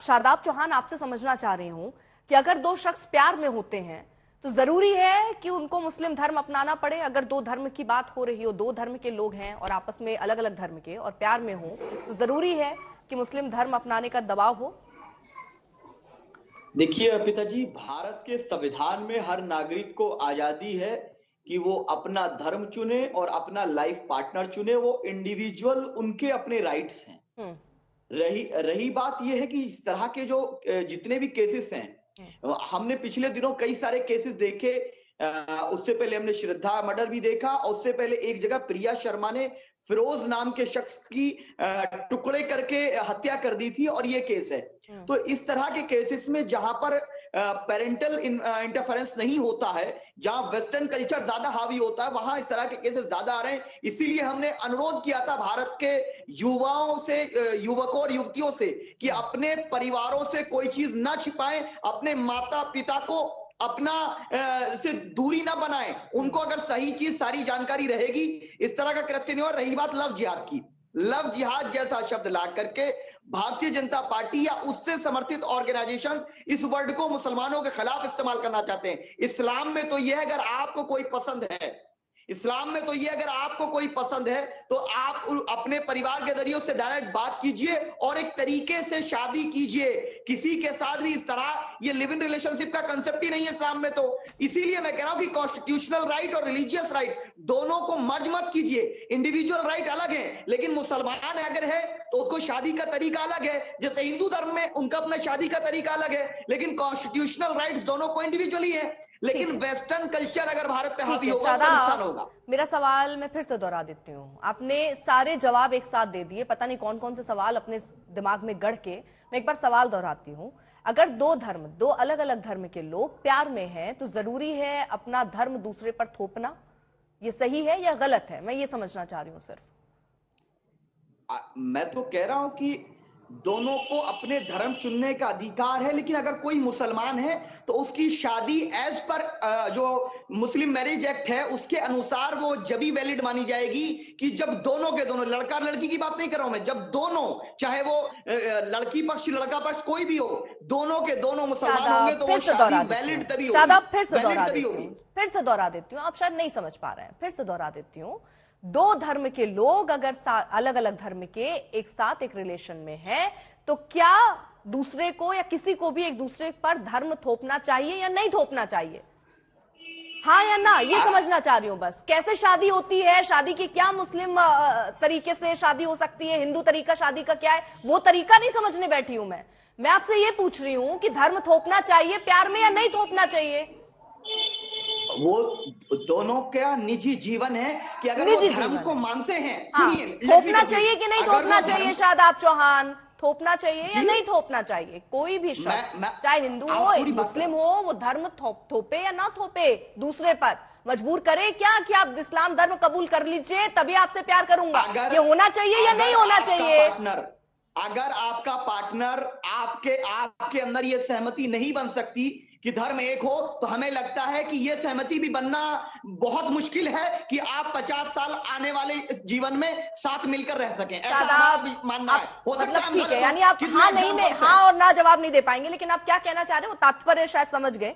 शादाब चौहान, आपसे समझना चाह रही हूं कि अगर दो शख्स प्यार में होते हैं तो जरूरी है कि उनको मुस्लिम धर्म अपनाना पड़े? अगर दो धर्म की बात हो रही हो, दो धर्म के लोग हैं और आपस में अलग अलग धर्म के और प्यार में हो, तो जरूरी है कि मुस्लिम धर्म अपनाने का दबाव हो? देखिए अर्पिता जी, भारत के संविधान में हर नागरिक को आजादी है कि वो अपना धर्म चुने और अपना लाइफ पार्टनर चुने। वो इंडिविजुअल, उनके अपने राइट्स हैं। रही रही बात यह है कि इस तरह के जो जितने भी केसेस हैं, हमने पिछले दिनों कई सारे केसेस देखे। उससे पहले हमने श्रद्धा मर्डर भी देखा, और उससे पहले एक जगह प्रिया शर्मा ने फिरोज नाम के शख्स की टुकड़े करके हत्या कर दी थी, और ये केस है। तो इस तरह के केसेस में जहां पर पेरेंटल इंटरफेरेंस नहीं होता है, जहां वेस्टर्न कल्चर ज्यादा हावी होता है, वहां इस तरह के केसेस ज्यादा आ रहे हैं। इसीलिए हमने अनुरोध किया था भारत के युवाओं से, युवकों और युवतियों से, कि अपने परिवारों से कोई चीज ना छिपाएं, अपने माता पिता को अपना से दूरी ना बनाएं। उनको अगर सही चीज, सारी जानकारी रहेगी, इस तरह का कृत्य नहीं हो। रही बात लव जिहाद की, लव जिहाद जैसा शब्द ला करके भारतीय जनता पार्टी या उससे समर्थित ऑर्गेनाइजेशन इस वर्ड को मुसलमानों के खिलाफ इस्तेमाल करना चाहते हैं। इस्लाम में तो यह, अगर आपको कोई पसंद है, इस्लाम में तो ये, अगर आपको कोई पसंद है तो आप अपने परिवार के जरिए उससे डायरेक्ट बात कीजिए और एक तरीके से शादी कीजिए। किसी के साथ भी इस तरह, ये लिव इन रिलेशनशिप का कंसेप्ट ही नहीं है इस्लाम में। तो इसीलिए मैं कह रहा हूं कि कॉन्स्टिट्यूशनल राइट और रिलीजियस राइट दोनों को मर्ज मत कीजिए। इंडिविजुअल राइट अलग है, लेकिन मुसलमान अगर है तो उसको शादी का तरीका अलग है। जैसे हिंदू धर्म में उनका अपना शादी का तरीका अलग है, लेकिन कॉन्स्टिट्यूशनल राइट दोनों को इंडिविजुअली है। लेकिन वेस्टर्न कल्चर अगर भारत पे हावी होगा तो नुकसान होगा। मेरा सवाल मैं फिर से दोहरा देती हूँ। आपने सारे जवाब एक साथ दे दिए, पता नहीं कौन कौन से सवाल अपने दिमाग में गढ़ के। मैं एक बार सवाल दोहराती हूँ। अगर दो धर्म, दो अलग अलग धर्म के लोग प्यार में हैं तो जरूरी है अपना धर्म दूसरे पर थोपना? ये सही है या गलत है? मैं ये समझना चाह रही हूँ सिर्फ। मैं तो कह रहा हूं कि दोनों को अपने धर्म चुनने का अधिकार है, लेकिन अगर कोई मुसलमान है तो उसकी शादी एज पर जो मुस्लिम मैरिज एक्ट है उसके अनुसार वो जब ही वैलिड मानी जाएगी कि जब दोनों के दोनों, लड़का लड़की की बात नहीं कर रहा हूं मैं, जब दोनों, चाहे वो लड़की पक्ष लड़का पक्ष कोई भी हो, दोनों के दोनों मुसलमान होंगे तो वो शादी वैलिड तभी होगी। फिर से दोहरा देती हूँ, आप शायद नहीं समझ पा रहे हैं, फिर से दोहरा देती हूँ। दो धर्म के लोग अगर अलग अलग धर्म के एक साथ एक रिलेशन में हैं तो क्या दूसरे को या किसी को भी एक दूसरे पर धर्म थोपना चाहिए या नहीं थोपना चाहिए? हाँ या ना, ये समझना चाह रही हूं बस। कैसे शादी होती है, शादी की क्या मुस्लिम तरीके से शादी हो सकती है, हिंदू तरीका शादी का क्या है, वो तरीका नहीं समझने बैठी हूं मैं आपसे ये पूछ रही हूं कि धर्म थोपना चाहिए प्यार में या नहीं थोपना चाहिए? वो दोनों का निजी जीवन है कि अगर वो धर्म को मानते हैं। सुनिए, थोपना चाहिए कि नहीं थोपना चाहिए? शादाब चौहान, थोपना चाहिए या नहीं थोपना चाहिए? कोई भी शख्स, चाहे हिंदू हो मुस्लिम हो, वो धर्म थोपे या ना थोपे दूसरे पर, मजबूर करे क्या कि आप इस्लाम धर्म कबूल कर लीजिए तभी आपसे प्यार करूंगा, ये होना चाहिए या नहीं होना चाहिए? अगर आपका पार्टनर, आपके अंदर ये सहमति नहीं बन सकती कि धर्म एक हो, तो हमें लगता है कि यह सहमति भी बनना बहुत मुश्किल है कि आप 50 साल आने वाले इस जीवन में साथ मिलकर रह सकें। ऐसा हमारा मानना है। हो सकता है, ठीक है, यानी आप हाँ नहीं में हाँ और ना जवाब नहीं दे पाएंगे, लेकिन आप क्या कहना चाह रहे हैं वो तात्पर्य शायद समझ गए।